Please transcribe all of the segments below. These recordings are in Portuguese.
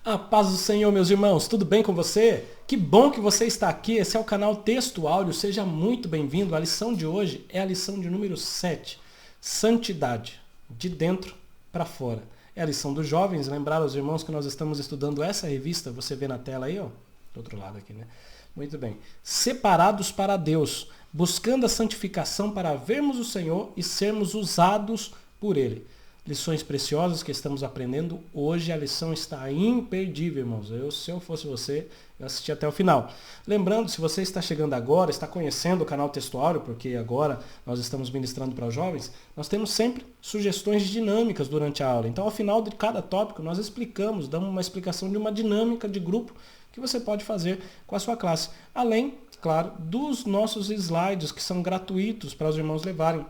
A paz do Senhor, meus irmãos, tudo bem com você? Que bom que você está aqui, esse é o canal Texto Áudio, seja muito bem-vindo. A lição de hoje é a lição de número 7, Santidade, de dentro para fora. É a lição dos jovens, lembrar aos irmãos que nós estamos estudando essa revista, você vê na tela aí, ó, do outro lado aqui, né? Muito bem. Separados para Deus, buscando a santificação para vermos o Senhor e sermos usados por Ele. Lições preciosas que estamos aprendendo. Hoje a lição está imperdível, irmãos. Se eu fosse você, eu assisti até o final. Lembrando, se você está chegando agora, está conhecendo o canal Textuário, porque agora nós estamos ministrando para os jovens, nós temos sempre sugestões dinâmicas durante a aula. Então, ao final de cada tópico, nós explicamos, damos uma explicação de uma dinâmica de grupo que você pode fazer com a sua classe. Além, claro, dos nossos slides, que são gratuitos para os irmãos levarem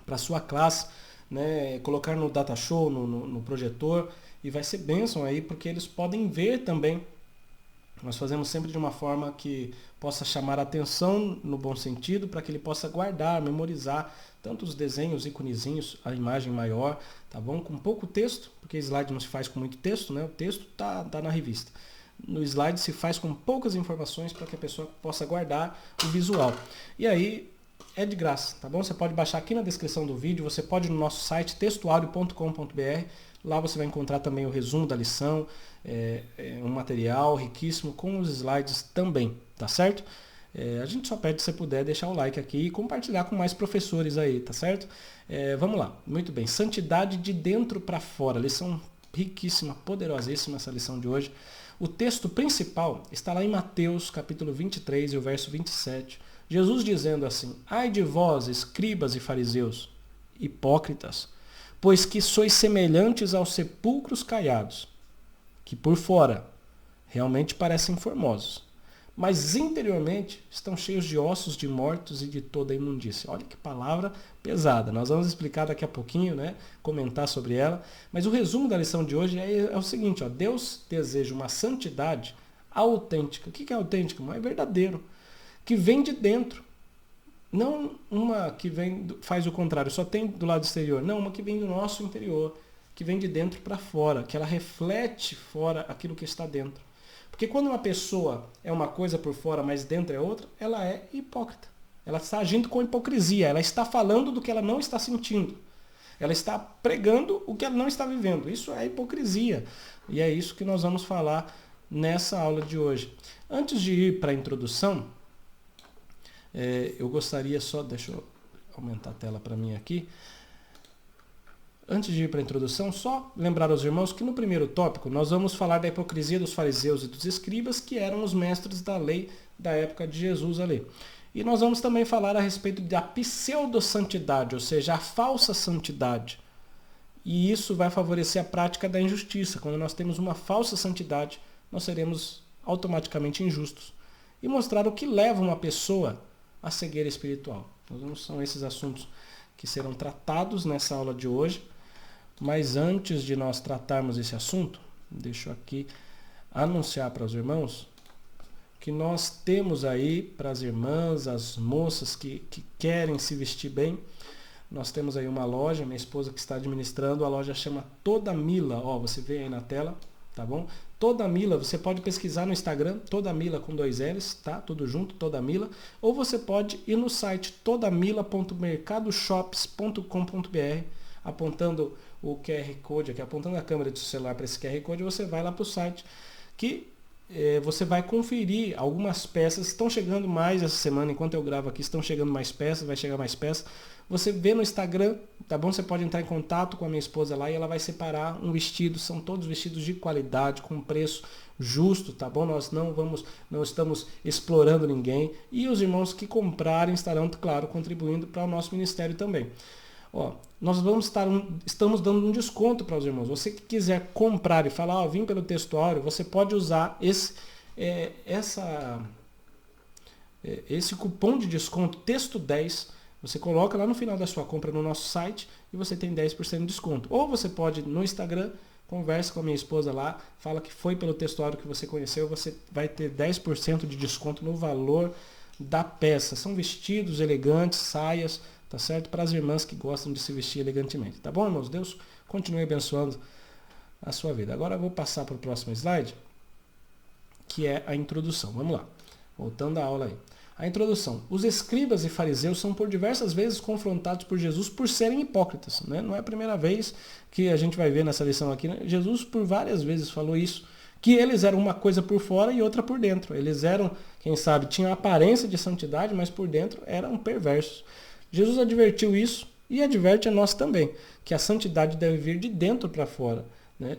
para a sua classe, né, colocar no data show, no projetor, e vai ser bênção aí, porque eles podem ver também. Nós fazemos sempre de uma forma que possa chamar a atenção no bom sentido, para que ele possa guardar, memorizar, tanto os desenhos, iconezinhos, a imagem maior, tá bom? Com pouco texto, porque slide não se faz com muito texto, né? O texto tá na revista. No slide se faz com poucas informações para que a pessoa possa guardar o visual. E aí, é de graça, tá bom? Você pode baixar aqui na descrição do vídeo, você pode ir no nosso site textuaudio.com.br, lá você vai encontrar também o resumo da lição, um material riquíssimo com os slides também, tá certo? A gente só pede, se você puder, deixar o like aqui e compartilhar com mais professores aí, tá certo? Vamos lá, muito bem. Santidade de dentro para fora, lição riquíssima, poderosíssima essa lição de hoje. O texto principal está lá em Mateus, capítulo 23 e o verso 27, Jesus dizendo assim: ai de vós, escribas e fariseus, hipócritas, pois que sois semelhantes aos sepulcros caiados, que por fora realmente parecem formosos, mas interiormente estão cheios de ossos de mortos e de toda a imundícia. Olha que palavra pesada. Nós vamos explicar daqui a pouquinho, né? Comentar sobre ela. Mas o resumo da lição de hoje é o seguinte, ó, Deus deseja uma santidade autêntica. O que é autêntico? É verdadeiro. Que vem de dentro. Não uma que faz o contrário, só tem do lado exterior. Não, uma que vem do nosso interior. Que vem de dentro para fora. Que ela reflete fora aquilo que está dentro. Porque quando uma pessoa é uma coisa por fora, mas dentro é outra, ela é hipócrita. Ela está agindo com hipocrisia. Ela está falando do que ela não está sentindo. Ela está pregando o que ela não está vivendo. Isso é hipocrisia. E é isso que nós vamos falar nessa aula de hoje. Antes de ir para a introdução, eu gostaria só... Deixa eu aumentar a tela para mim aqui. Antes de ir para a introdução, só lembrar aos irmãos que no primeiro tópico nós vamos falar da hipocrisia dos fariseus e dos escribas, que eram os mestres da lei da época de Jesus ali. E nós vamos também falar a respeito da pseudo-santidade, ou seja, a falsa santidade. E isso vai favorecer a prática da injustiça. Quando nós temos uma falsa santidade, nós seremos automaticamente injustos. E mostrar o que leva uma pessoa à cegueira espiritual. Então, são esses assuntos que serão tratados nessa aula de hoje. Mas antes de nós tratarmos esse assunto, deixo aqui anunciar para os irmãos que nós temos aí, para as irmãs, as moças que querem se vestir bem, nós temos aí uma loja, minha esposa que está administrando, a loja chama Toda Mila, ó, você vê aí na tela, tá bom? Toda Mila, você pode pesquisar no Instagram, Toda Mila com 2 L's, tá? Tudo junto, Toda Mila. Ou você pode ir no site todamila.mercadoshops.com.br, apontando o QR Code aqui, apontando a câmera do celular para esse QR Code, você vai lá para o site que você vai conferir algumas peças. Estão chegando mais essa semana, enquanto eu gravo aqui, estão chegando mais peças, vai chegar mais peças. Você vê no Instagram, tá bom? Você pode entrar em contato com a minha esposa lá e ela vai separar um vestido. São todos vestidos de qualidade, com preço justo, tá bom? Nós não estamos explorando ninguém. E os irmãos que comprarem estarão, claro, contribuindo para o nosso ministério também. Ó, nós estamos dando um desconto para os irmãos. Você que quiser comprar e falar, vim pelo Textuário, você pode usar esse cupom de desconto Texto10. Você coloca lá no final da sua compra no nosso site e você tem 10% de desconto. Ou você pode no Instagram, conversa com a minha esposa lá, fala que foi pelo Textuário que você conheceu, você vai ter 10% de desconto no valor da peça. São vestidos elegantes, saias, tá certo? Para as irmãs que gostam de se vestir elegantemente. Tá bom, irmãos? Deus continue abençoando a sua vida. Agora eu vou passar para o próximo slide, que é a introdução. Vamos lá, voltando à aula aí. A introdução. Os escribas e fariseus são por diversas vezes confrontados por Jesus por serem hipócritas. Né? Não é a primeira vez que a gente vai ver nessa lição aqui. Né? Jesus por várias vezes falou isso, que eles eram uma coisa por fora e outra por dentro. Eles eram, quem sabe, tinham a aparência de santidade, mas por dentro eram perversos. Jesus advertiu isso e adverte a nós também, que a santidade deve vir de dentro para fora. Né?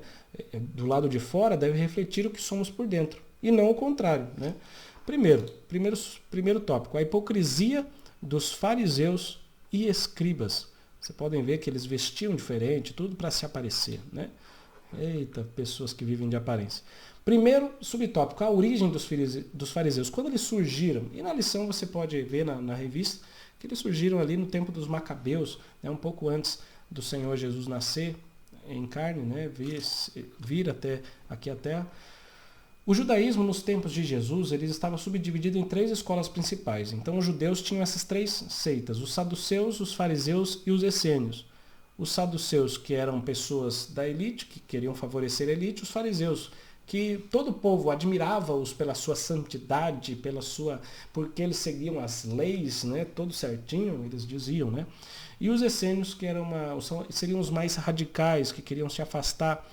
Do lado de fora deve refletir o que somos por dentro, e não o contrário. Né? Primeiro tópico, a hipocrisia dos fariseus e escribas. Vocês podem ver que eles vestiam diferente, tudo para se aparecer. Né? Eita, pessoas que vivem de aparência. Primeiro subtópico, a origem dos fariseus. Quando eles surgiram, e na lição você pode ver na revista, que eles surgiram ali no tempo dos Macabeus, né, um pouco antes do Senhor Jesus nascer em carne, né, vir até aqui a terra. O judaísmo, nos tempos de Jesus, ele estava subdividido em 3 escolas principais. Então, os judeus tinham essas 3 seitas, os saduceus, os fariseus e os essênios. Os saduceus, que eram pessoas da elite, que queriam favorecer a elite, os fariseus, que todo o povo admirava-os pela sua santidade, porque eles seguiam as leis, né, todo certinho, eles diziam. Né? E os essênios, que seriam os mais radicais, que queriam se afastar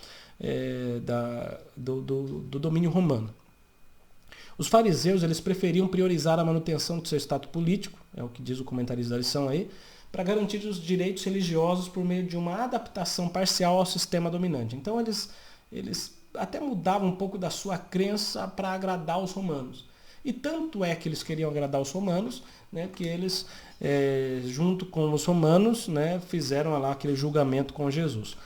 do domínio romano. Os fariseus, eles preferiam priorizar a manutenção do seu status político, é o que diz o comentarista da lição aí, para garantir os direitos religiosos por meio de uma adaptação parcial ao sistema dominante. Então eles até mudavam um pouco da sua crença para agradar os romanos. E tanto é que eles queriam agradar os romanos, né, que eles, junto com os romanos, né, fizeram lá aquele julgamento com Jesus.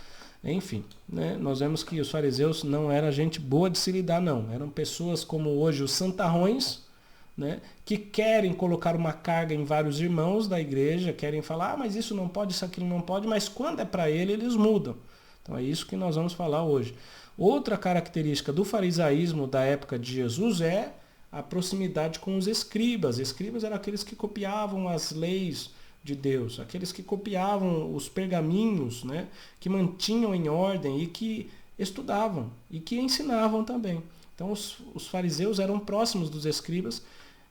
Enfim, né, nós vemos que os fariseus não eram gente boa de se lidar, não. Eram pessoas como hoje os santarrões, né, que querem colocar uma carga em vários irmãos da igreja, querem falar, mas isso não pode, isso aquilo não pode, mas quando é para ele, eles mudam. Então é isso que nós vamos falar hoje. Outra característica do farisaísmo da época de Jesus é a proximidade com os escribas. Escribas eram aqueles que copiavam as leis de Deus, aqueles que copiavam os pergaminhos, né, que mantinham em ordem e que estudavam e que ensinavam também. Então os fariseus eram próximos dos escribas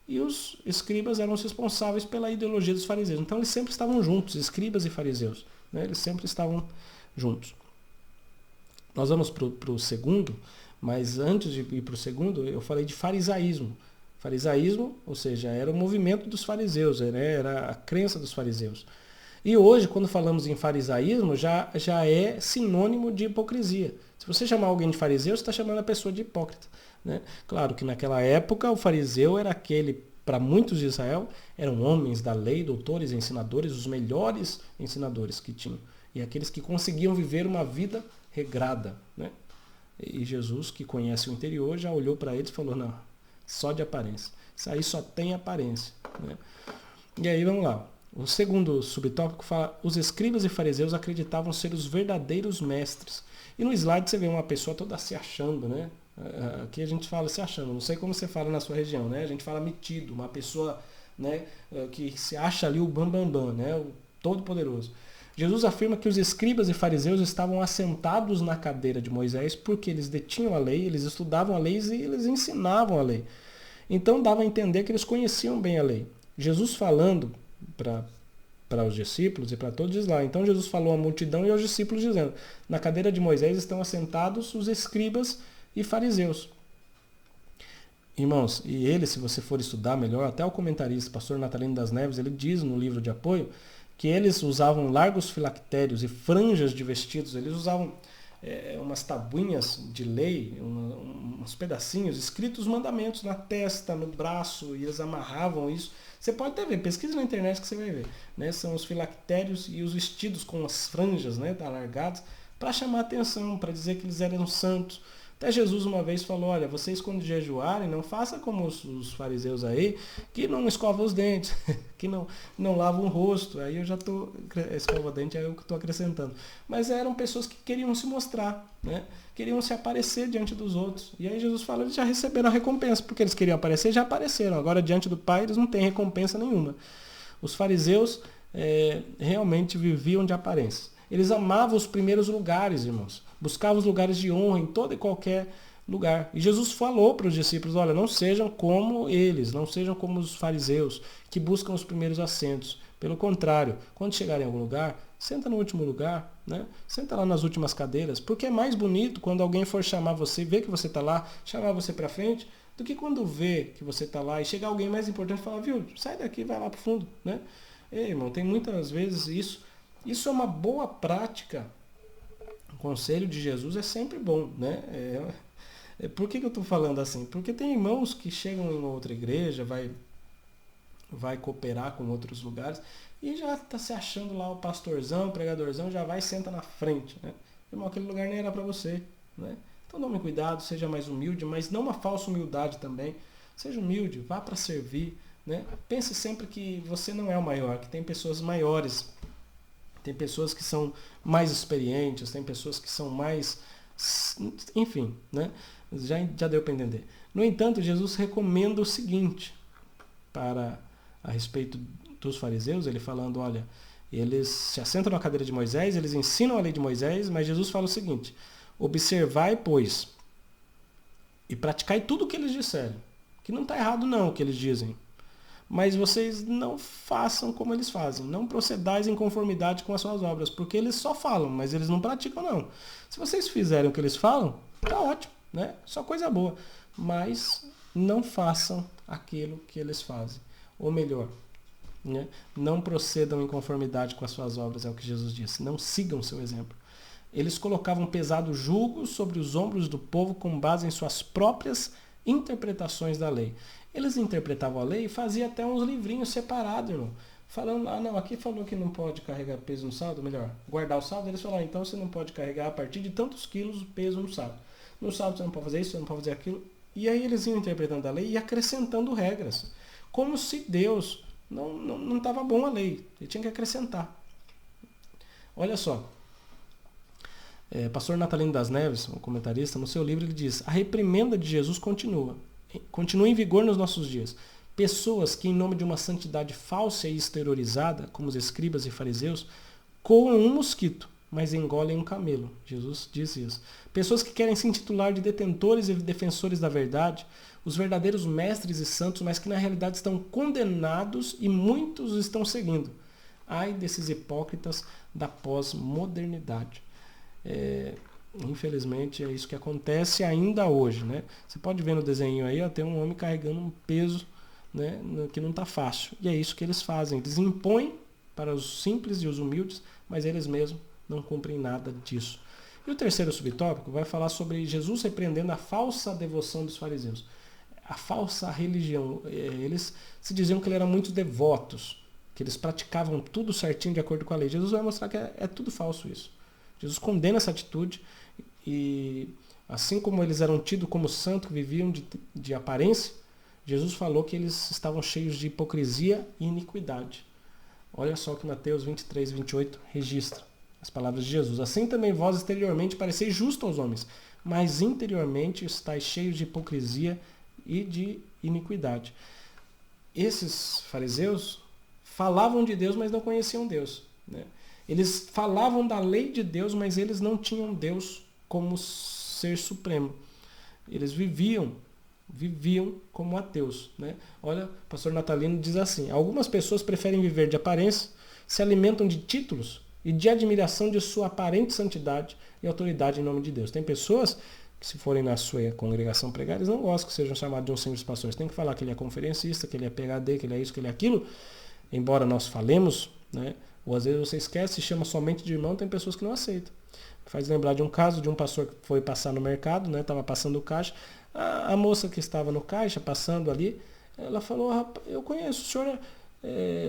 e os escribas eram os responsáveis pela ideologia dos fariseus. Então eles sempre estavam juntos, escribas e fariseus, né, eles sempre estavam juntos. Nós vamos para o segundo, mas antes de ir para o segundo, eu falei de farisaísmo. Farisaísmo, ou seja, era o movimento dos fariseus, né? Era a crença dos fariseus. E hoje, quando falamos em farisaísmo, já é sinônimo de hipocrisia. Se você chamar alguém de fariseu, você está chamando a pessoa de hipócrita. Né? Claro que naquela época o fariseu era aquele, para muitos de Israel, eram homens da lei, doutores, ensinadores, os melhores ensinadores que tinham. E aqueles que conseguiam viver uma vida regrada. Né? E Jesus, que conhece o interior, já olhou para eles e falou, não, só de aparência. Isso aí só tem aparência. Né? E aí vamos lá. O segundo subtópico fala, os escribas e fariseus acreditavam ser os verdadeiros mestres. E no slide você vê uma pessoa toda se achando, né? Aqui a gente fala se achando, não sei como você fala na sua região, né? A gente fala metido, uma pessoa, né, que se acha ali o bambambam, né? O todo-poderoso. Jesus afirma que os escribas e fariseus estavam assentados na cadeira de Moisés porque eles detinham a lei, eles estudavam a lei e eles ensinavam a lei. Então dava a entender que eles conheciam bem a lei. Jesus falando para os discípulos e para todos diz lá. Então Jesus falou à multidão e aos discípulos dizendo, na cadeira de Moisés estão assentados os escribas e fariseus. Irmãos, e ele, se você for estudar melhor, até o comentarista, pastor Natalino das Neves, ele diz no livro de apoio, que eles usavam largos filactérios e franjas de vestidos, eles usavam umas tabuinhas de lei, uns pedacinhos, escritos mandamentos na testa, no braço, e eles amarravam isso. Você pode até ver, pesquisa na internet que você vai ver. Né? São os filactérios e os vestidos com as franjas, né, alargadas, para chamar atenção, para dizer que eles eram santos. Até Jesus uma vez falou, olha, vocês quando jejuarem, não façam como os fariseus aí, que não escovam os dentes, que não lavam o rosto. Aí eu já estou, escova o dente é o que estou acrescentando. Mas eram pessoas que queriam se mostrar, né? Queriam se aparecer diante dos outros. E aí Jesus fala, eles já receberam a recompensa, porque eles queriam aparecer, já apareceram. Agora diante do Pai eles não têm recompensa nenhuma. Os fariseus realmente viviam de aparência. Eles amavam os primeiros lugares, irmãos. Buscavam os lugares de honra em todo e qualquer lugar. E Jesus falou para os discípulos, olha, não sejam como eles, não sejam como os fariseus, que buscam os primeiros assentos. Pelo contrário, quando chegarem em algum lugar, senta no último lugar, né? Senta lá nas últimas cadeiras, porque é mais bonito quando alguém for chamar você, ver que você está lá, chamar você para frente, do que quando vê que você está lá e chegar alguém mais importante e falar, viu, sai daqui, vai lá para o fundo, né? Ei, irmão, tem muitas vezes isso. Isso é uma boa prática. O conselho de Jesus é sempre bom, né? Por que eu estou falando assim? Porque tem irmãos que chegam em outra igreja, vai cooperar com outros lugares e já está se achando lá o pastorzão, o pregadorzão, já vai e senta na frente, né? Irmão, aquele lugar nem era para você, né? Então tome cuidado, seja mais humilde, mas não uma falsa humildade também. Seja humilde, vá para servir, né? Pense sempre que você não é o maior, que tem pessoas maiores, tem pessoas que são mais experientes, tem pessoas que são mais... Enfim, né? Já deu para entender. No entanto, Jesus recomenda o seguinte a respeito dos fariseus, ele falando, olha, eles se assentam na cadeira de Moisés, eles ensinam a lei de Moisés, mas Jesus fala o seguinte, observai, pois, e praticai tudo o que eles disserem. Que não está errado não o que eles dizem. Mas vocês não façam como eles fazem. Não procedais em conformidade com as suas obras. Porque eles só falam, mas eles não praticam não. Se vocês fizerem o que eles falam, tá ótimo, né? Só coisa boa. Mas não façam aquilo que eles fazem. Ou melhor, né? Não procedam em conformidade com as suas obras, é o que Jesus disse. Não sigam seu exemplo. Eles colocavam pesado jugo sobre os ombros do povo com base em suas próprias interpretações da lei. Eles interpretavam a lei e faziam até uns livrinhos separados, irmão. Falando, não, aqui falou que não pode carregar peso no saldo, melhor, guardar o saldo. Eles falaram, então você não pode carregar a partir de tantos quilos peso no saldo. No saldo você não pode fazer isso, você não pode fazer aquilo. E aí eles iam interpretando a lei e acrescentando regras. Como se Deus não estava bom a lei. Ele tinha que acrescentar. Olha só. Pastor Natalino das Neves, um comentarista, no seu livro ele diz, a reprimenda de Jesus continua em vigor nos nossos dias. Pessoas que em nome de uma santidade falsa e exteriorizada, como os escribas e fariseus, coam um mosquito, mas engolem um camelo. Jesus disse isso. Pessoas que querem se intitular de detentores e defensores da verdade, os verdadeiros mestres e santos, mas que na realidade estão condenados e muitos estão seguindo. Ai desses hipócritas da pós-modernidade. Infelizmente é isso que acontece ainda hoje, né? Você pode ver no desenho aí, ó, tem um homem carregando um peso, né, que não está fácil. E é isso que eles fazem. Eles impõem para os simples e os humildes, mas eles mesmos não cumprem nada disso. E o terceiro subtópico vai falar sobre Jesus repreendendo a falsa devoção dos fariseus. A falsa religião. Eles se diziam que eles eram muito devotos, que eles praticavam tudo certinho de acordo com a lei. Jesus vai mostrar que é tudo falso isso. Jesus condena essa atitude e, assim como eles eram tidos como santos, que viviam de aparência, Jesus falou que eles estavam cheios de hipocrisia e iniquidade. Olha só o que Mateus 23, 28 registra as palavras de Jesus. Assim também vós exteriormente pareceis justos aos homens, mas interiormente estáis cheios de hipocrisia e de iniquidade. Esses fariseus falavam de Deus, mas não conheciam Deus, né? Eles falavam da lei de Deus, mas eles não tinham Deus como ser supremo. Eles viviam como ateus, né? Olha, o pastor Natalino diz assim, algumas pessoas preferem viver de aparência, se alimentam de títulos e de admiração de sua aparente santidade e autoridade em nome de Deus. Tem pessoas que, se forem na sua congregação pregar, eles não gostam que sejam chamados de um simples pastor. Tem que falar que ele é conferencista, que ele é PhD, que ele é isso, que ele é aquilo. Embora nós falemos, né? Ou às vezes você esquece e chama somente de irmão, tem pessoas que não aceitam. Faz lembrar de um caso de um pastor que foi passar no mercado, né? Estava passando o caixa. A moça que estava no caixa, passando ali, ela falou, rapaz, eu conheço,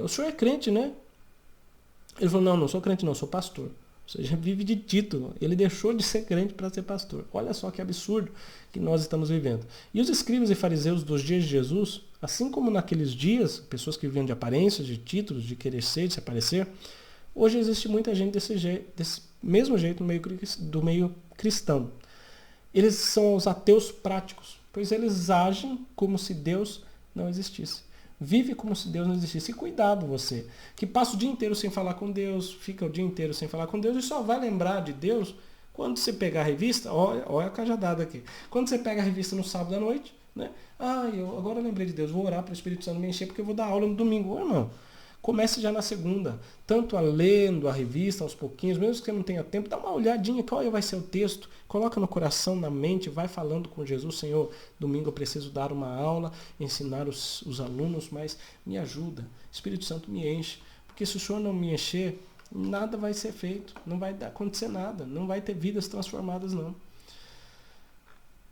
o senhor é crente, né? Ele falou, não sou crente não, sou pastor. Ou seja, vive de título. Ele deixou de ser crente para ser pastor. Olha só que absurdo que nós estamos vivendo. E os escribas e fariseus dos dias de Jesus, assim como naqueles dias, pessoas que viviam de aparências, de títulos, de querer ser, de se aparecer, hoje existe muita gente desse mesmo jeito do meio cristão. Eles são os ateus práticos, pois eles agem como se Deus não existisse. Vive como se Deus não existisse. E cuidado você, que passa o dia inteiro sem falar com Deus, fica o dia inteiro sem falar com Deus e só vai lembrar de Deus quando você pegar a revista, olha a cajadada aqui. Quando você pega a revista no sábado à noite, né? Agora eu lembrei de Deus, vou orar para o Espírito Santo me encher porque eu vou dar aula no domingo. Irmão, comece já na segunda, tanto lendo a revista aos pouquinhos, mesmo que você não tenha tempo, dá uma olhadinha, qual vai ser o texto, coloca no coração, na mente, vai falando com Jesus, Senhor, domingo eu preciso dar uma aula, ensinar os alunos, mas me ajuda, Espírito Santo me enche, porque se o Senhor não me encher, nada vai ser feito, não vai acontecer nada, não vai ter vidas transformadas não.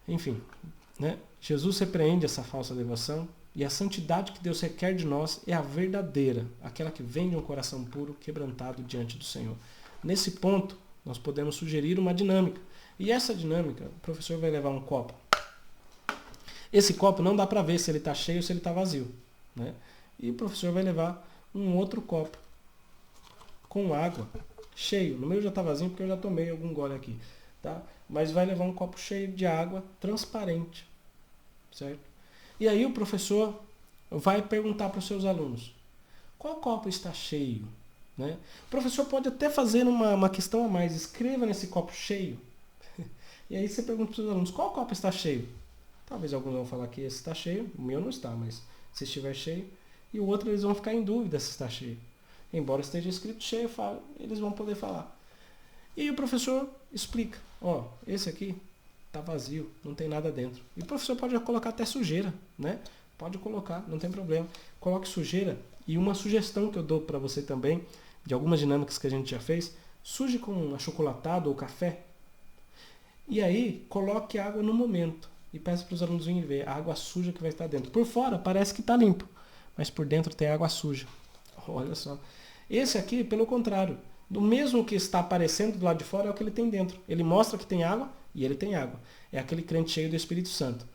Enfim, né? Jesus repreende essa falsa devoção, e a santidade que Deus requer de nós é a verdadeira, aquela que vem de um coração puro, quebrantado diante do Senhor. Nesse ponto, nós podemos sugerir uma dinâmica. E essa dinâmica, o professor vai levar um copo. Esse copo não dá para ver se ele está cheio ou se ele está vazio, né? E o professor vai levar um outro copo com água, cheio. No meu já está vazio porque eu já tomei algum gole aqui, tá? Mas vai levar um copo cheio de água transparente, certo? E aí o professor vai perguntar para os seus alunos, qual copo está cheio? Né? O professor pode até fazer uma questão a mais, escreva nesse copo cheio. E aí você pergunta para os seus alunos, qual copo está cheio? Talvez alguns vão falar que esse está cheio, o meu não está, mas se estiver cheio. E o outro eles vão ficar em dúvida se está cheio. Embora esteja escrito cheio, eles vão poder falar. E o professor explica, esse aqui está vazio, não tem nada dentro. E o professor pode colocar até sujeira, né? Pode colocar, não tem problema. Coloque sujeira. E uma sugestão que eu dou para você também, de algumas dinâmicas que a gente já fez, suje com achocolatado ou café. E aí, coloque água no momento. E peça para os alunos virem ver a água suja que vai estar dentro. Por fora parece que está limpo, mas por dentro tem água suja. Olha só. Esse aqui, pelo contrário, do mesmo que está aparecendo do lado de fora é o que ele tem dentro. Ele mostra que tem água e ele tem água. É aquele crente cheio do Espírito Santo.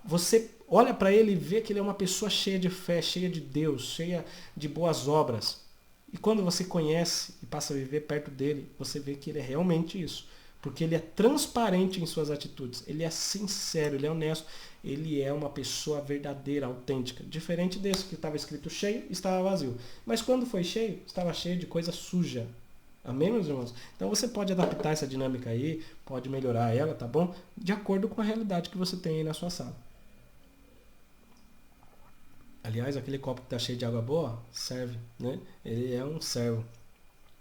Você olha para ele e vê que ele é uma pessoa cheia de fé, cheia de Deus, cheia de boas obras. E quando você conhece e passa a viver perto dele, você vê que ele é realmente isso. Porque ele é transparente em suas atitudes. Ele é sincero, ele é honesto. Ele é uma pessoa verdadeira, autêntica. Diferente desse que estava escrito cheio e estava vazio. Mas quando foi cheio, estava cheio de coisa suja. Amém, meus irmãos? Então você pode adaptar essa dinâmica aí, pode melhorar ela, tá bom? De acordo com a realidade que você tem aí na sua sala. Aliás, aquele copo que está cheio de água boa, serve, né? Ele é um servo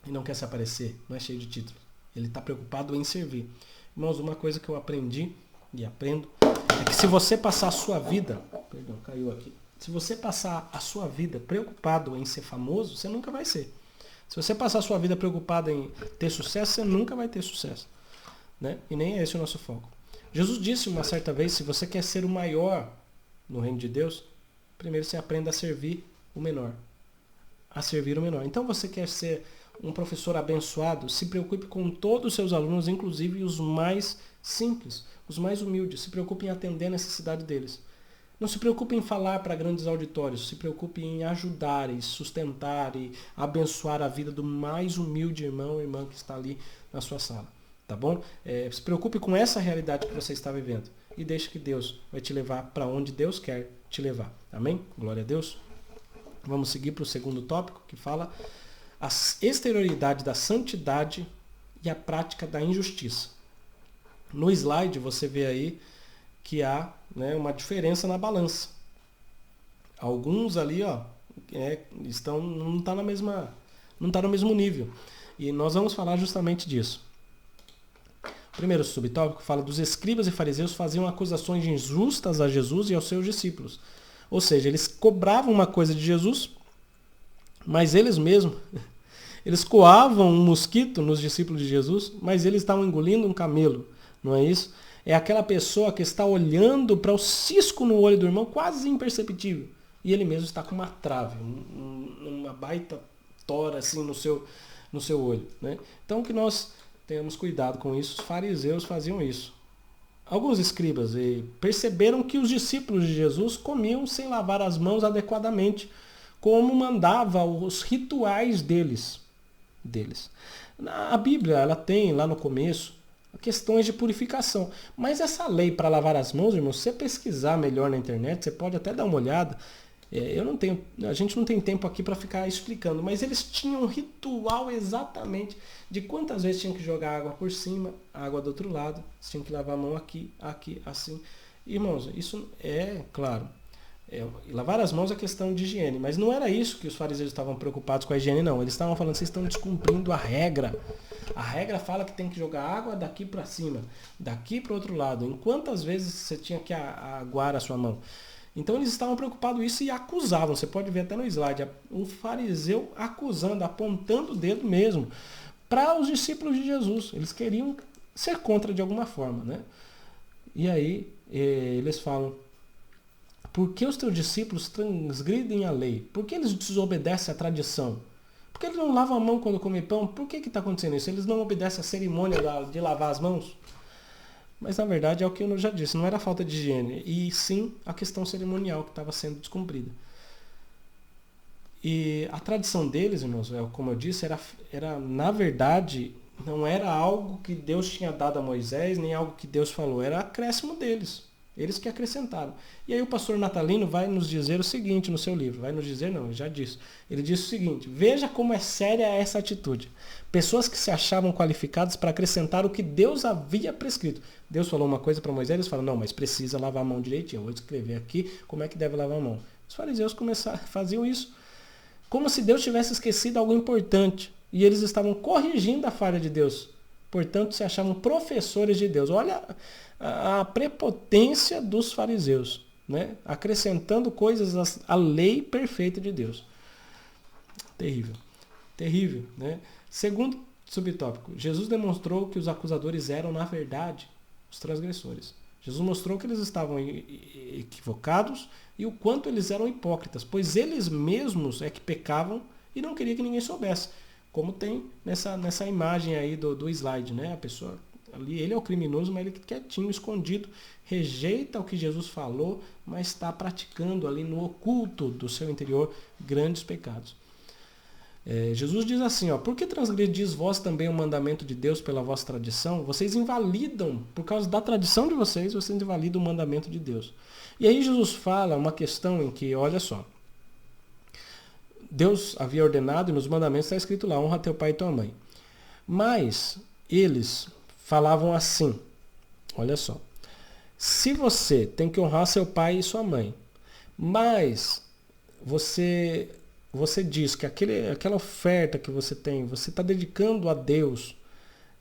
e não quer se aparecer, não é cheio de títulos. Ele está preocupado em servir. Irmãos, uma coisa que eu aprendi e aprendo é que se você passar a sua vida, perdão, caiu aqui. Se você passar a sua vida preocupado em ser famoso, você nunca vai ser. Se você passar a sua vida preocupado em ter sucesso, você nunca vai ter sucesso, né? E nem é esse o nosso foco. Jesus disse uma certa vez, se você quer ser o maior no reino de Deus, primeiro você aprenda a servir o menor. A servir o menor. Então você quer ser um professor abençoado, se preocupe com todos os seus alunos, inclusive os mais simples, os mais humildes. Se preocupe em atender a necessidade deles. Não se preocupe em falar para grandes auditórios, se preocupe em ajudar e sustentar e abençoar a vida do mais humilde irmão ou irmã que está ali na sua sala. Tá bom? Se preocupe com essa realidade que você está vivendo e deixe que Deus vai te levar para onde Deus quer te levar. Amém? Glória a Deus. Vamos seguir para o segundo tópico, que fala a exterioridade da santidade e a prática da injustiça. No slide você vê aí que há, né, uma diferença na balança. Alguns ali, não está no mesmo nível. E nós vamos falar justamente disso. O primeiro subtópico fala dos escribas e fariseus faziam acusações injustas a Jesus e aos seus discípulos. Ou seja, eles cobravam uma coisa de Jesus, mas eles mesmos, eles coavam um mosquito nos discípulos de Jesus, mas eles estavam engolindo um camelo, não é isso? É aquela pessoa que está olhando para o cisco no olho do irmão, quase imperceptível, e ele mesmo está com uma trave, uma baita tora assim no seu olho, né? Então que nós tenhamos cuidado com isso. Os fariseus faziam isso. Alguns escribas perceberam que os discípulos de Jesus comiam sem lavar as mãos adequadamente, como mandava os rituais deles. A Bíblia, ela tem lá no começo questões de purificação. Mas essa lei para lavar as mãos, irmão, se você pesquisar melhor na internet, você pode até dar uma olhada, A gente não tem tempo aqui para ficar explicando, mas eles tinham um ritual exatamente de quantas vezes tinham que jogar água por cima, água do outro lado, tinham que lavar a mão aqui, aqui, assim. Irmãos, isso é claro. Lavar as mãos é questão de higiene, mas não era isso que os fariseus estavam preocupados com a higiene, não. Eles estavam falando, vocês estão descumprindo a regra. A regra fala que tem que jogar água daqui para cima, daqui para o outro lado. Em quantas vezes você tinha que aguar a sua mão? Então eles estavam preocupados com isso e acusavam. Você pode ver até no slide, um fariseu acusando, apontando o dedo mesmo para os discípulos de Jesus. Eles queriam ser contra de alguma forma, né? E aí eles falam, por que os teus discípulos transgridem a lei? Por que eles desobedecem à tradição? Por que eles não lavam a mão quando comem pão? Por que está acontecendo isso? Eles não obedecem à cerimônia de lavar as mãos? Mas na verdade é o que eu já disse, não era falta de higiene, e sim a questão cerimonial que estava sendo descumprida. E a tradição deles, irmãos, como eu disse, era na verdade, não era algo que Deus tinha dado a Moisés, nem algo que Deus falou, era acréscimo deles. Eles que acrescentaram. E aí o pastor Natalino vai nos dizer o seguinte no seu livro. Vai nos dizer, não, ele já disse. Ele disse o seguinte, veja como é séria essa atitude. Pessoas que se achavam qualificadas para acrescentar o que Deus havia prescrito. Deus falou uma coisa para Moisés, eles falam, não, mas precisa lavar a mão direitinho. Eu vou escrever aqui como é que deve lavar a mão. Os fariseus faziam isso como se Deus tivesse esquecido algo importante. E eles estavam corrigindo a falha de Deus. Portanto, se achavam professores de Deus. Olha a prepotência dos fariseus, né? Acrescentando coisas à lei perfeita de Deus. Terrível. Terrível, né? Segundo subtópico, Jesus demonstrou que os acusadores eram, na verdade, os transgressores. Jesus mostrou que eles estavam equivocados e o quanto eles eram hipócritas, pois eles mesmos é que pecavam e não queria que ninguém soubesse. Como tem nessa imagem aí do slide, né? A pessoa ali, ele é o criminoso, mas ele quietinho, escondido, rejeita o que Jesus falou, mas está praticando ali no oculto do seu interior grandes pecados. Jesus diz assim, por que transgredis vós também o mandamento de Deus pela vossa tradição? Vocês invalidam, por causa da tradição de vocês invalidam o mandamento de Deus. E aí Jesus fala uma questão em que, olha só, Deus havia ordenado e nos mandamentos está escrito lá, honra teu pai e tua mãe. Mas eles falavam assim, olha só, se você tem que honrar seu pai e sua mãe, mas você diz que aquela oferta que você tem, você está dedicando a Deus,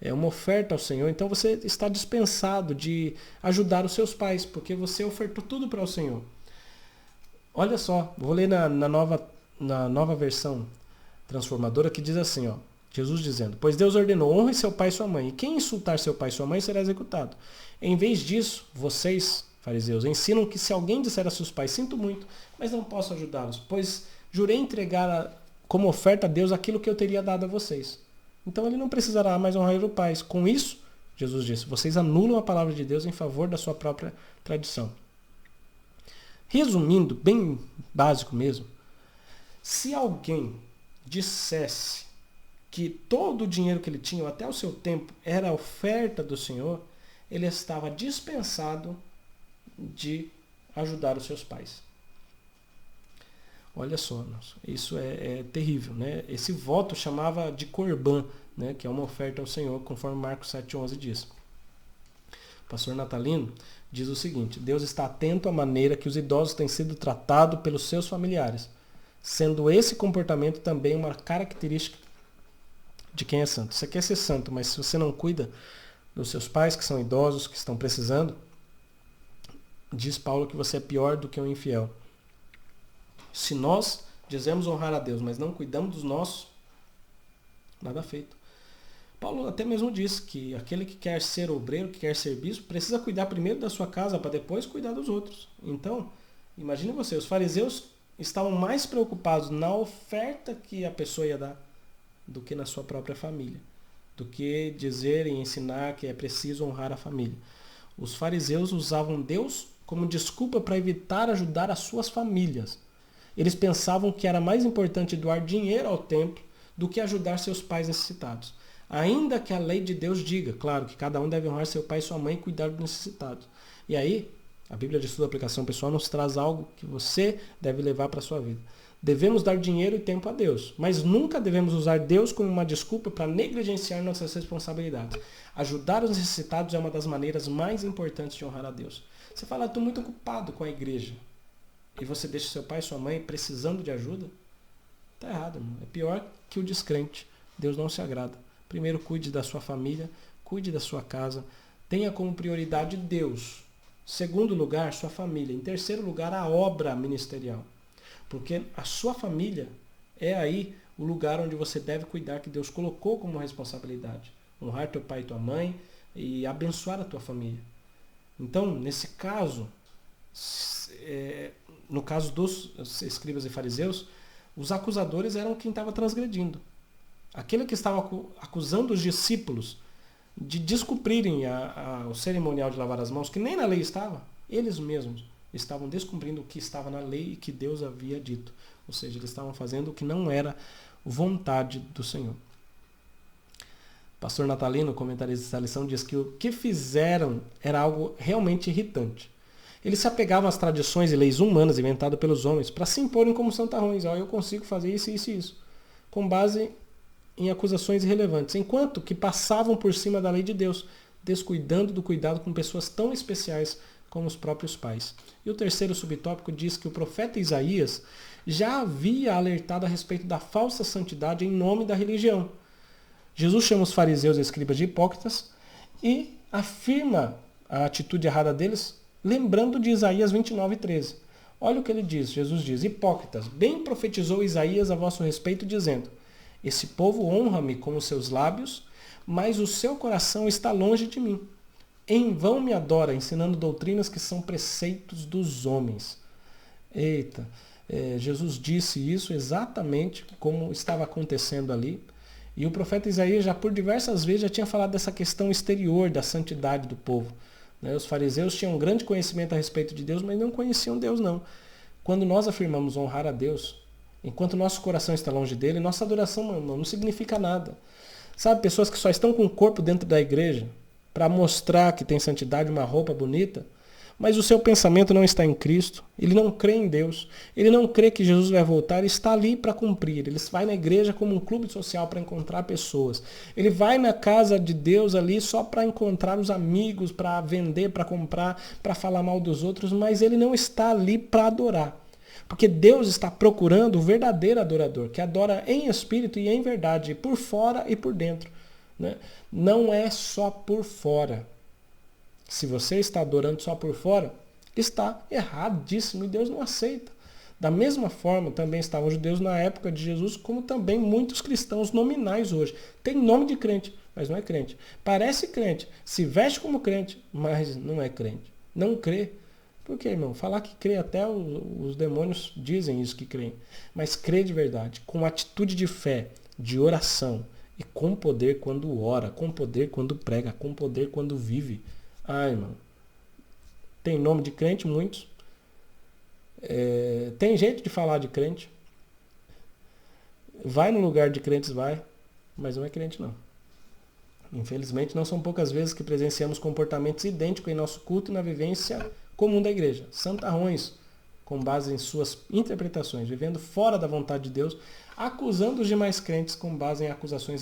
é uma oferta ao Senhor, então você está dispensado de ajudar os seus pais, porque você ofertou tudo para o Senhor. Olha só, vou ler na nova versão transformadora que diz assim, Jesus dizendo, pois Deus ordenou, honre seu pai e sua mãe, e quem insultar seu pai e sua mãe será executado. Em vez disso, vocês, fariseus, ensinam que se alguém disser a seus pais, sinto muito, mas não posso ajudá-los, pois jurei entregar como oferta a Deus aquilo que eu teria dado a vocês. Então ele não precisará mais honrar os pais. Com isso, Jesus disse, vocês anulam a palavra de Deus em favor da sua própria tradição. Resumindo, bem básico mesmo, se alguém dissesse que todo o dinheiro que ele tinha, ou até o seu tempo, era a oferta do Senhor, ele estava dispensado de ajudar os seus pais. Olha só, isso é terrível, né? Esse voto chamava de Corban, né? Que é uma oferta ao Senhor, conforme Marcos 7,11 diz. O pastor Natalino diz o seguinte, Deus está atento à maneira que os idosos têm sido tratados pelos seus familiares, sendo esse comportamento também uma característica de quem é santo. Você quer ser santo, mas se você não cuida dos seus pais, que são idosos, que estão precisando, diz Paulo que você é pior do que um infiel. Se nós dizemos honrar a Deus, mas não cuidamos dos nossos, nada feito. Paulo até mesmo diz que aquele que quer ser obreiro, que quer ser bispo, precisa cuidar primeiro da sua casa para depois cuidar dos outros. Então, imagine você, os fariseus estavam mais preocupados na oferta que a pessoa ia dar do que na sua própria família, do que dizer e ensinar que é preciso honrar a família. Os fariseus usavam Deus como desculpa para evitar ajudar as suas famílias. Eles pensavam que era mais importante doar dinheiro ao templo do que ajudar seus pais necessitados. Ainda que a lei de Deus diga, claro, que cada um deve honrar seu pai e sua mãe e cuidar dos necessitados. E aí, A Bíblia de Estudo e Aplicação Pessoal nos traz algo que você deve levar para a sua vida. Devemos dar dinheiro e tempo a Deus, mas nunca devemos usar Deus como uma desculpa para negligenciar nossas responsabilidades. Ajudar os necessitados é uma das maneiras mais importantes de honrar a Deus. Você fala, estou muito ocupado com a igreja, e você deixa seu pai e sua mãe precisando de ajuda? Está errado, irmão. É pior que o descrente. Deus não se agrada. Primeiro, cuide da sua família, cuide da sua casa, tenha como prioridade Deus. Segundo lugar, sua família. Em terceiro lugar, a obra ministerial. Porque a sua família é aí o lugar onde você deve cuidar, que Deus colocou como responsabilidade. Honrar teu pai e tua mãe e abençoar a tua família. Então, nesse caso, no caso dos escribas e fariseus, os acusadores eram quem estava transgredindo. Aquele que estava acusando os discípulos de descumprirem o cerimonial de lavar as mãos, que nem na lei estava, eles mesmos estavam descumprindo o que estava na lei e que Deus havia dito. Ou seja, eles estavam fazendo o que não era vontade do Senhor. Pastor Natalino, comentarista dessa lição, diz que o que fizeram era algo realmente irritante. Eles se apegavam às tradições e leis humanas inventadas pelos homens para se imporem como santarrões. Eu consigo fazer isso, isso e isso. Com base em acusações irrelevantes. Enquanto que passavam por cima da lei de Deus, descuidando do cuidado com pessoas tão especiais como os próprios pais. E o terceiro subtópico diz que o profeta Isaías já havia alertado a respeito da falsa santidade em nome da religião. Jesus chama os fariseus e escribas de hipócritas e afirma a atitude errada deles, lembrando de Isaías 29:13. Olha o que ele diz. Jesus diz: hipócritas, bem profetizou Isaías a vosso respeito, dizendo: esse povo honra-me com os seus lábios, mas o seu coração está longe de mim. Em vão me adora, ensinando doutrinas que são preceitos dos homens. Eita, Jesus disse isso exatamente como estava acontecendo ali. E o profeta Isaías já por diversas vezes já tinha falado dessa questão exterior da santidade do povo. Os fariseus tinham um grande conhecimento a respeito de Deus, mas não conheciam Deus não. Quando nós afirmamos honrar a Deus, enquanto nosso coração está longe dele, nossa adoração não significa nada. Sabe, pessoas que só estão com o corpo dentro da igreja para mostrar que tem santidade, uma roupa bonita, mas o seu pensamento não está em Cristo, ele não crê em Deus, ele não crê que Jesus vai voltar, ele está ali para cumprir, ele vai na igreja como um clube social para encontrar pessoas, ele vai na casa de Deus ali só para encontrar os amigos, para vender, para comprar, para falar mal dos outros, mas ele não está ali para adorar. Porque Deus está procurando o verdadeiro adorador, que adora em espírito e em verdade, por fora e por dentro. Né? Não é só por fora. Se você está adorando só por fora, está erradíssimo e Deus não aceita. Da mesma forma, também estavam os judeus na época de Jesus, como também muitos cristãos nominais hoje. Tem nome de crente, mas não é crente. Parece crente, se veste como crente, mas não é crente. Não crê. Por quê, irmão? Falar que crê, até os demônios dizem isso que creem. Mas crê de verdade, com atitude de fé, de oração, e com poder quando ora, com poder quando prega, com poder quando vive. Irmão, tem nome de crente, muitos. Tem jeito de falar de crente. Vai no lugar de crentes, vai, mas não é crente não. Infelizmente, não são poucas vezes que presenciamos comportamentos idênticos em nosso culto e na vivência comum da igreja. Santarrões, com base em suas interpretações, vivendo fora da vontade de Deus, acusando os demais crentes com base em acusações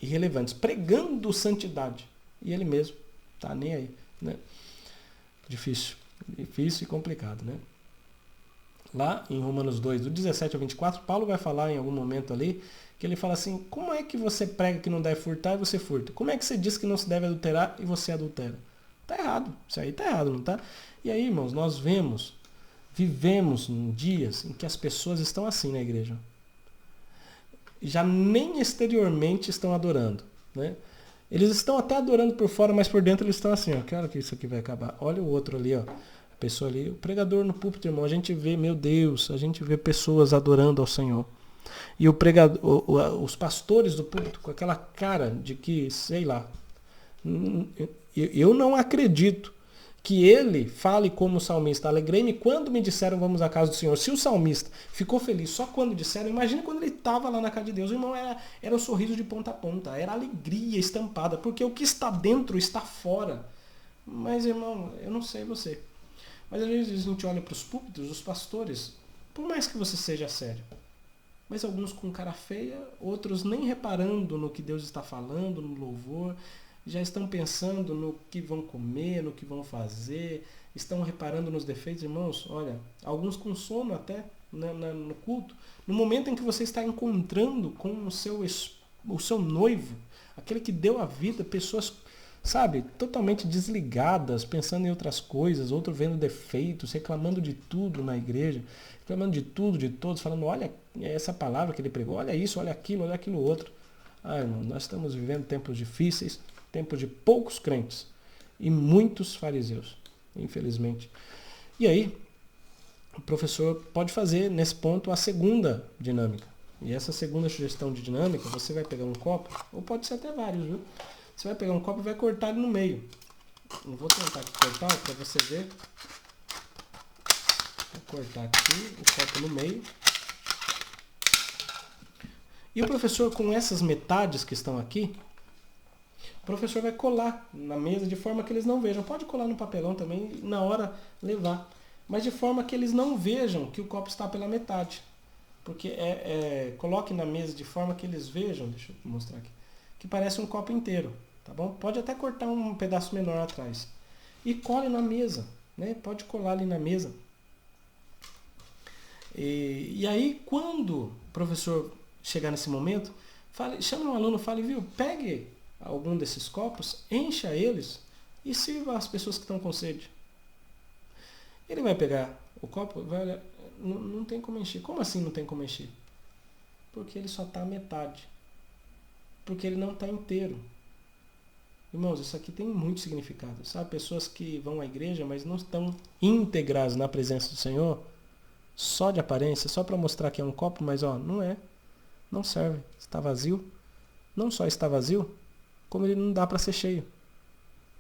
irrelevantes, pregando santidade. E ele mesmo tá nem aí, né? Difícil e complicado, né? Lá em Romanos 2, do 17 ao 24, Paulo vai falar em algum momento ali, que ele fala assim: como é que você prega que não deve furtar e você furta? Como é que você diz que não se deve adulterar e você adultera? Tá errado, isso aí tá errado, não tá? E aí, irmãos, nós vivemos em dias em que as pessoas estão assim na igreja. Já nem exteriormente estão adorando, né? Eles estão até adorando por fora, mas por dentro eles estão assim, ó, que hora que isso aqui vai acabar? Olha o outro ali, ó. A pessoa ali, o pregador no púlpito, irmão, a gente vê, meu Deus, a gente vê pessoas adorando ao Senhor. E o pregador, os pastores do púlpito com aquela cara de que, sei lá, eu não acredito que ele fale como o salmista: alegrei-me quando me disseram vamos à casa do Senhor. Se o salmista ficou feliz só quando disseram, imagina quando ele estava lá na casa de Deus. Irmão, era o sorriso de ponta a ponta, era a alegria estampada, porque o que está dentro está fora. Mas, irmão, eu não sei você, Mas às vezes a gente olha para os púlpitos, os pastores, por mais que você seja sério, mas alguns com cara feia, outros nem reparando no que Deus está falando, no louvor, já estão pensando no que vão comer, no que vão fazer, estão reparando nos defeitos. Irmãos, olha, alguns com sono até no culto, no momento em que você está encontrando com o seu noivo, aquele que deu a vida, pessoas, sabe, totalmente desligadas, pensando em outras coisas, outro vendo defeitos, reclamando de tudo na igreja, reclamando de tudo, de todos, falando, olha essa palavra que ele pregou, olha isso, olha aquilo outro. Ah, irmão, nós estamos vivendo tempos difíceis, tempos de poucos crentes e muitos fariseus, infelizmente. E aí, o professor pode fazer, nesse ponto, a segunda dinâmica. E essa segunda sugestão de dinâmica, você vai pegar um copo, ou pode ser até vários, viu? Você vai pegar um copo e vai cortar ele no meio. Eu vou tentar aqui cortar para você ver. Vou cortar aqui o copo no meio. E o professor, com essas metades que estão aqui, o professor vai colar na mesa de forma que eles não vejam. Pode colar no papelão também e na hora levar. Mas de forma que eles não vejam que o copo está pela metade. Porque coloque na mesa de forma que eles vejam, deixa eu mostrar aqui, que parece um copo inteiro, tá bom? Pode até cortar um pedaço menor atrás. E cole na mesa, né? Pode colar ali na mesa. E aí, quando o professor chegar nesse momento, chame um aluno, fale, viu, pegue algum desses copos, encha eles e sirva as pessoas que estão com sede. Ele vai pegar o copo, vai olhar, não tem como encher. Como assim não tem como encher? Porque ele só está à metade. Porque ele não está inteiro. Irmãos, isso aqui tem muito significado. Sabe, pessoas que vão à igreja, mas não estão íntegras na presença do Senhor, só de aparência, só para mostrar que é um copo, mas não é. Não serve. Está vazio. Não só está vazio, como ele não dá para ser cheio.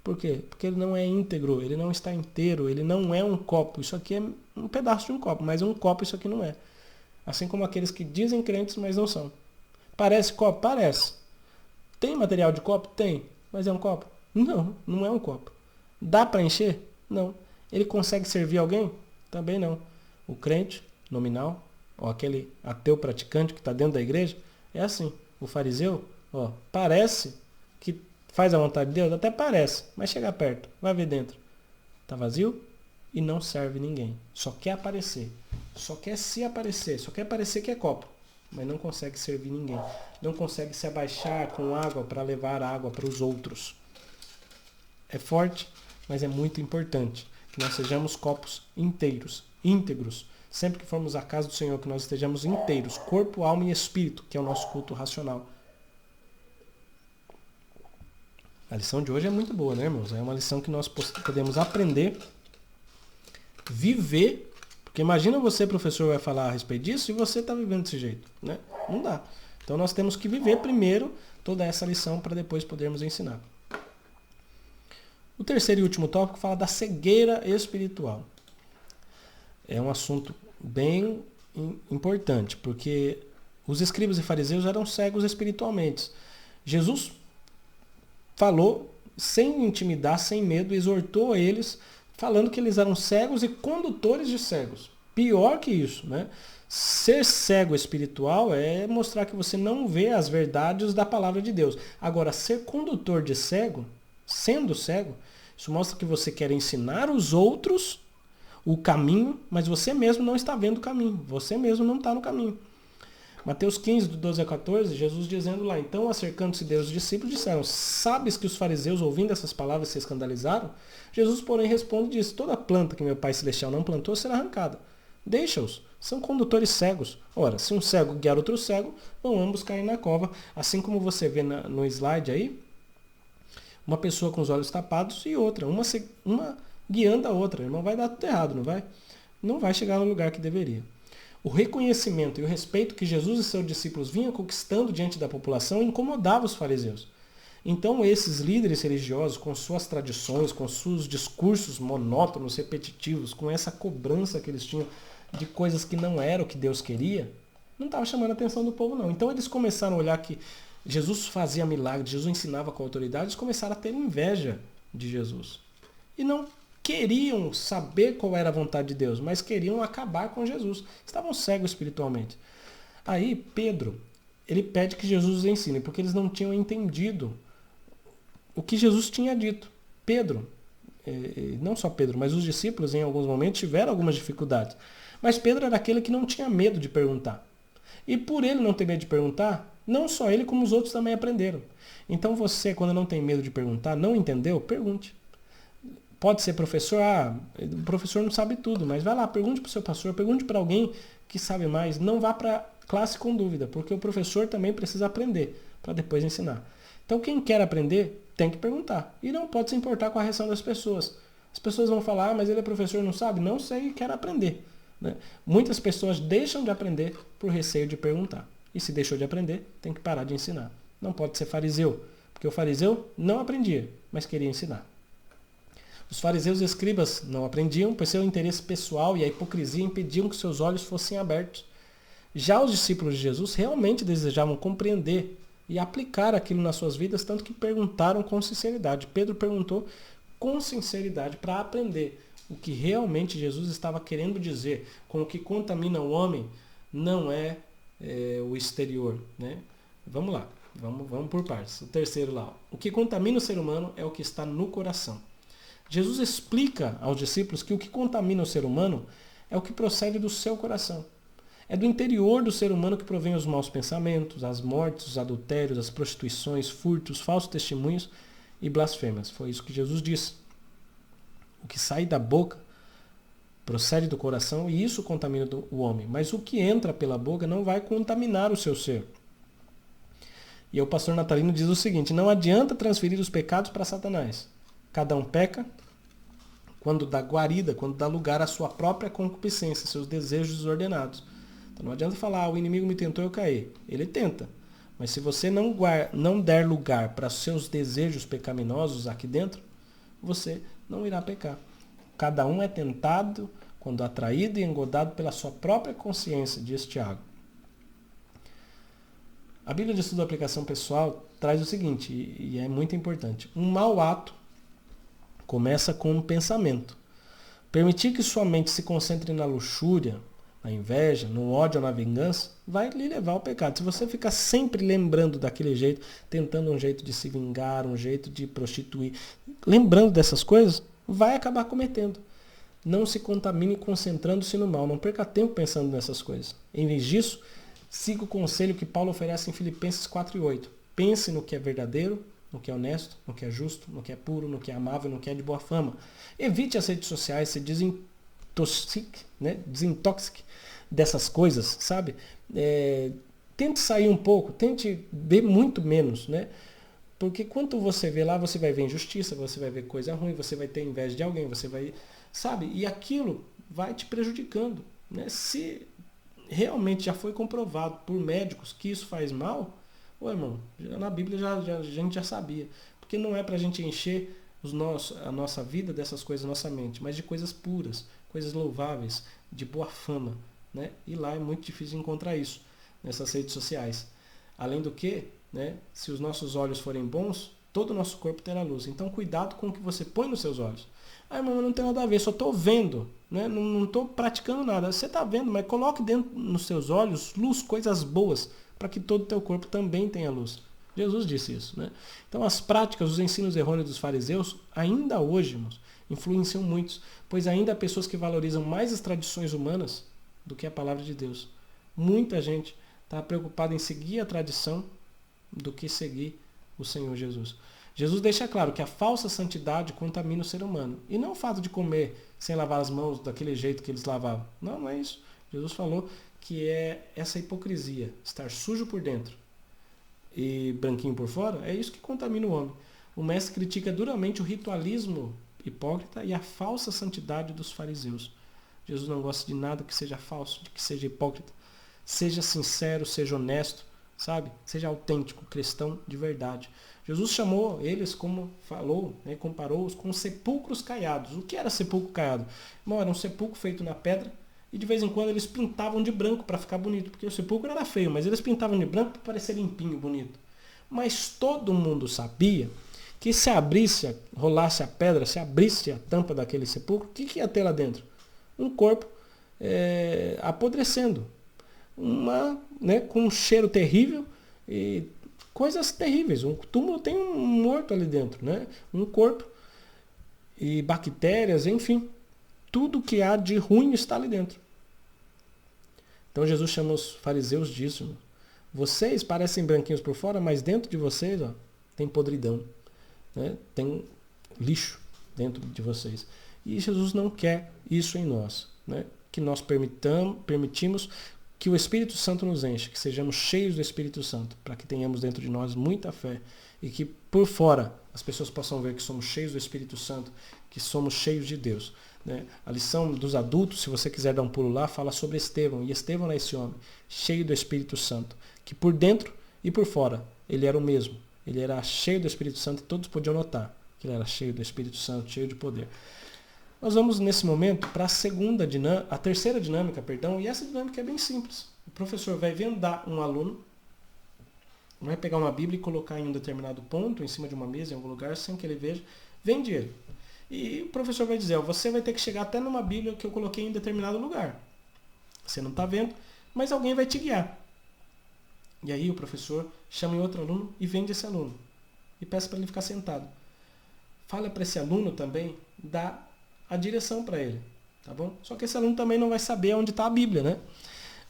Por quê? Porque ele não é íntegro, ele não está inteiro, ele não é um copo. Isso aqui é um pedaço de um copo, mas um copo isso aqui não é. Assim como aqueles que dizem crentes, mas não são. Parece copo? Parece. Tem material de copo? Tem. Mas é um copo? Não, não é um copo. Dá para encher? Não. Ele consegue servir alguém? Também não. O crente nominal, ou aquele ateu praticante que está dentro da igreja, é assim. O fariseu, parece que faz a vontade de Deus? Até parece, mas chega perto, vai ver dentro. Está vazio e não serve ninguém. Só quer aparecer. Só quer se aparecer. Só quer parecer que é copo. Mas não consegue servir ninguém. Não consegue se abaixar com água para levar água para os outros. É forte, mas é muito importante que nós sejamos copos inteiros, íntegros. Sempre que formos à casa do Senhor, que nós estejamos inteiros, corpo, alma e espírito, que é o nosso culto racional. A lição de hoje é muito boa, né, irmãos? É uma lição que nós podemos aprender, viver, porque imagina você, professor, vai falar a respeito disso e você está vivendo desse jeito, né? Não dá. Então nós temos que viver primeiro toda essa lição para depois podermos ensinar. O terceiro e último tópico fala da cegueira espiritual. É um assunto bem importante, porque os escribas e fariseus eram cegos espiritualmente. Jesus falou sem intimidar, sem medo, exortou eles, falando que eles eram cegos e condutores de cegos. Pior que isso, né? Ser cego espiritual é mostrar que você não vê as verdades da palavra de Deus. Agora, ser condutor de cego, sendo cego, isso mostra que você quer ensinar os outros o caminho, mas você mesmo não está vendo o caminho. Você mesmo não está no caminho. Mateus 15, do 12 a 14, Jesus dizendo lá, então, acercando-se deles, os discípulos disseram, sabes que os fariseus, ouvindo essas palavras, se escandalizaram? Jesus, porém, responde e diz, toda planta que meu Pai Celestial não plantou será arrancada. Deixa-os, são condutores cegos. Ora, se um cego guiar outro cego, vão ambos cair na cova. Assim como você vê no slide aí, uma pessoa com os olhos tapados e outra, uma guiando a outra. Não vai dar tudo errado, não vai? Não vai chegar no lugar que deveria. O reconhecimento e o respeito que Jesus e seus discípulos vinham conquistando diante da população incomodava os fariseus. Então esses líderes religiosos, com suas tradições, com seus discursos monótonos, repetitivos, com essa cobrança que eles tinham de coisas que não eram o que Deus queria, não estava chamando a atenção do povo não. Então eles começaram a olhar que Jesus fazia milagres, Jesus ensinava com autoridade, eles começaram a ter inveja de Jesus. E não queriam saber qual era a vontade de Deus, mas queriam acabar com Jesus. Estavam cegos espiritualmente. Aí Pedro, ele pede que Jesus os ensine, porque eles não tinham entendido o que Jesus tinha dito. Pedro, não só Pedro, mas os discípulos em alguns momentos tiveram algumas dificuldades. Mas Pedro era aquele que não tinha medo de perguntar. E por ele não ter medo de perguntar, não só ele, como os outros também aprenderam. Então você, quando não tem medo de perguntar, não entendeu, pergunte. Pode ser professor, o professor não sabe tudo, mas vai lá, pergunte para o seu pastor, pergunte para alguém que sabe mais. Não vá para a classe com dúvida, porque o professor também precisa aprender para depois ensinar. Então quem quer aprender tem que perguntar e não pode se importar com a reação das pessoas. As pessoas vão falar, mas ele é professor e não sabe? Não sei e quer aprender. Né? Muitas pessoas deixam de aprender por receio de perguntar. E se deixou de aprender, tem que parar de ensinar. Não pode ser fariseu, porque o fariseu não aprendia, mas queria ensinar. Os fariseus e escribas não aprendiam, pois seu interesse pessoal e a hipocrisia impediam que seus olhos fossem abertos. Já os discípulos de Jesus realmente desejavam compreender e aplicar aquilo nas suas vidas, tanto que perguntaram com sinceridade. Pedro perguntou com sinceridade para aprender o que realmente Jesus estava querendo dizer. Com o que contamina o homem não é o exterior. Né? Vamos lá, vamos por partes. O terceiro lá. O que contamina o ser humano é o que está no coração. Jesus explica aos discípulos que o que contamina o ser humano é o que procede do seu coração. É do interior do ser humano que provém os maus pensamentos, as mortes, os adultérios, as prostituições, furtos, falsos testemunhos e blasfêmias. Foi isso que Jesus disse. O que sai da boca procede do coração e isso contamina o homem. Mas o que entra pela boca não vai contaminar o seu ser. E o pastor Natalino diz o seguinte: não adianta transferir os pecados para Satanás. Cada um peca quando dá guarida, quando dá lugar à sua própria concupiscência, seus desejos desordenados. Então não adianta falar, o inimigo me tentou, eu caí. Ele tenta. Mas se você não der lugar para seus desejos pecaminosos aqui dentro, você não irá pecar. Cada um é tentado quando atraído e engodado pela sua própria consciência, diz Tiago. A Bíblia de Estudo da Aplicação Pessoal traz o seguinte, e é muito importante. Um mau ato começa com um pensamento. Permitir que sua mente se concentre na luxúria, na inveja, no ódio ou na vingança, vai lhe levar ao pecado. Se você ficar sempre lembrando daquele jeito, tentando um jeito de se vingar, um jeito de prostituir, lembrando dessas coisas, vai acabar cometendo. Não se contamine concentrando-se no mal. Não perca tempo pensando nessas coisas. Em vez disso, siga o conselho que Paulo oferece em Filipenses 4:8. Pense no que é verdadeiro, no que é honesto, no que é justo, no que é puro, no que é amável, no que é de boa fama. Evite as redes sociais, se desintoxique dessas coisas, sabe? Tente sair um pouco, tente ver muito menos, né? Porque quando você vê lá, você vai ver injustiça, você vai ver coisa ruim, você vai ter inveja de alguém, você vai, sabe? E aquilo vai te prejudicando, né? Se realmente já foi comprovado por médicos que isso faz mal, irmão, na Bíblia a gente já sabia. Porque não é para a gente encher a nossa vida dessas coisas na nossa mente, mas de coisas puras, coisas louváveis, de boa fama. Né? E lá é muito difícil encontrar isso nessas redes sociais. Além do que, né, se os nossos olhos forem bons, todo o nosso corpo terá luz. Então cuidado com o que você põe nos seus olhos. Irmão, não tem nada a ver, só estou vendo, né? Não estou praticando nada. Você está vendo, mas coloque dentro nos seus olhos luz, coisas boas, para que todo o teu corpo também tenha luz. Jesus disse isso. Né? Então as práticas, os ensinos errôneos dos fariseus, ainda hoje, irmãos, influenciam muitos, pois ainda há pessoas que valorizam mais as tradições humanas do que a palavra de Deus. Muita gente está preocupada em seguir a tradição do que seguir o Senhor Jesus. Jesus deixa claro que a falsa santidade contamina o ser humano. E não o fato de comer sem lavar as mãos daquele jeito que eles lavavam. Não, não é isso. Jesus falou que é essa hipocrisia, estar sujo por dentro e branquinho por fora, é isso que contamina o homem. O mestre critica duramente o ritualismo hipócrita e a falsa santidade dos fariseus. Jesus não gosta de nada que seja falso, de que seja hipócrita. Seja sincero, seja honesto, sabe? Seja autêntico, cristão de verdade. Jesus chamou eles, como falou, né, comparou-os com sepulcros caiados. O que era sepulcro caiado? Bom, era um sepulcro feito na pedra e de vez em quando eles pintavam de branco para ficar bonito, porque o sepulcro era feio, mas eles pintavam de branco para parecer limpinho, bonito. Mas todo mundo sabia que se abrisse, rolasse a pedra, se abrisse a tampa daquele sepulcro, o que ia ter lá dentro? Um corpo apodrecendo, com um cheiro terrível e coisas terríveis. Um túmulo tem um morto ali dentro, né? Um corpo e bactérias, enfim, tudo que há de ruim está ali dentro. Então Jesus chama os fariseus disso. Vocês parecem branquinhos por fora, mas dentro de vocês tem podridão, né? Tem lixo dentro de vocês. E Jesus não quer isso em nós, né? Que nós permitimos que o Espírito Santo nos enche, que sejamos cheios do Espírito Santo, para que tenhamos dentro de nós muita fé e que por fora as pessoas possam ver que somos cheios do Espírito Santo, que somos cheios de Deus, né? A lição dos adultos, se você quiser dar um pulo lá, fala sobre Estevão. E Estevão é esse homem, cheio do Espírito Santo, que por dentro e por fora ele era o mesmo. Ele era cheio do Espírito Santo e todos podiam notar que ele era cheio do Espírito Santo, cheio de poder. Nós vamos nesse momento para a terceira dinâmica, e essa dinâmica é bem simples. O professor vai vendar um aluno, vai pegar uma Bíblia e colocar em um determinado ponto, em cima de uma mesa, em algum lugar, sem que ele veja, vende ele. E o professor vai dizer, você vai ter que chegar até numa Bíblia que eu coloquei em determinado lugar. Você não está vendo, mas alguém vai te guiar. E aí o professor chama outro aluno e vende esse aluno. E peça para ele ficar sentado. Fala para esse aluno também, dá a direção para ele, tá bom? Só que esse aluno também não vai saber onde está a Bíblia, né?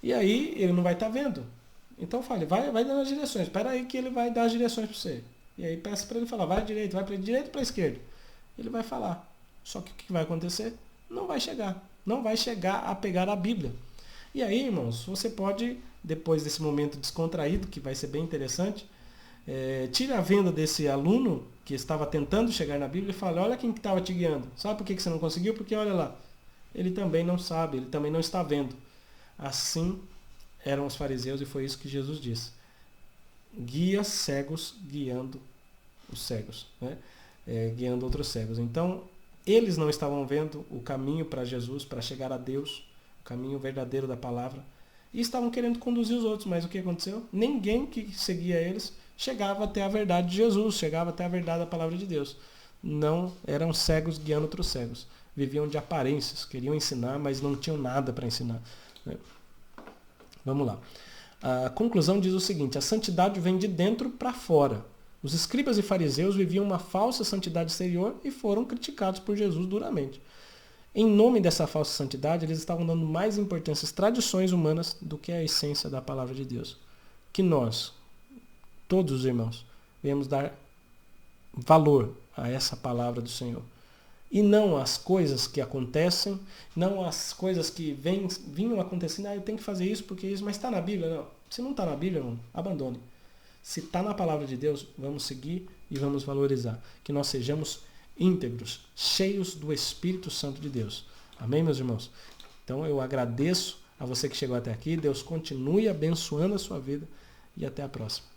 E aí ele não vai estar vendo. Então fale, vai dando as direções. Espera aí que ele vai dar as direções para você. E aí peça para ele falar, vai à direita, vai para a direita ou para a esquerda. Ele vai falar. Só que o que vai acontecer? Não vai chegar. Não vai chegar a pegar a Bíblia. E aí, irmãos, você pode, depois desse momento descontraído, que vai ser bem interessante, tire a venda desse aluno que estava tentando chegar na Bíblia e fale, olha quem estava te guiando. Sabe por que você não conseguiu? Porque olha lá, ele também não sabe, ele também não está vendo. Assim eram os fariseus e foi isso que Jesus disse. Guia cegos guiando os cegos, né? Guiando outros cegos. Então, eles não estavam vendo o caminho para Jesus, para chegar a Deus, o caminho verdadeiro da palavra, e estavam querendo conduzir os outros. Mas o que aconteceu? Ninguém que seguia eles chegava até a verdade de Jesus, chegava até a verdade da palavra de Deus. Não, eram cegos guiando outros cegos. Viviam de aparências, queriam ensinar, mas não tinham nada para ensinar, né? Vamos lá. A conclusão diz o seguinte, a santidade vem de dentro para fora. Os escribas e fariseus viviam uma falsa santidade exterior e foram criticados por Jesus duramente. Em nome dessa falsa santidade, eles estavam dando mais importância às tradições humanas do que à essência da palavra de Deus. Que nós, todos os irmãos, venhamos dar valor a essa palavra do Senhor. E não as coisas que acontecem, não as coisas que vinham acontecendo, eu tenho que fazer isso porque isso, mas está na Bíblia. Não. Se não está na Bíblia, irmão, abandone. Se está na palavra de Deus, vamos seguir e vamos valorizar. Que nós sejamos íntegros, cheios do Espírito Santo de Deus. Amém, meus irmãos? Então eu agradeço a você que chegou até aqui. Deus continue abençoando a sua vida e até a próxima.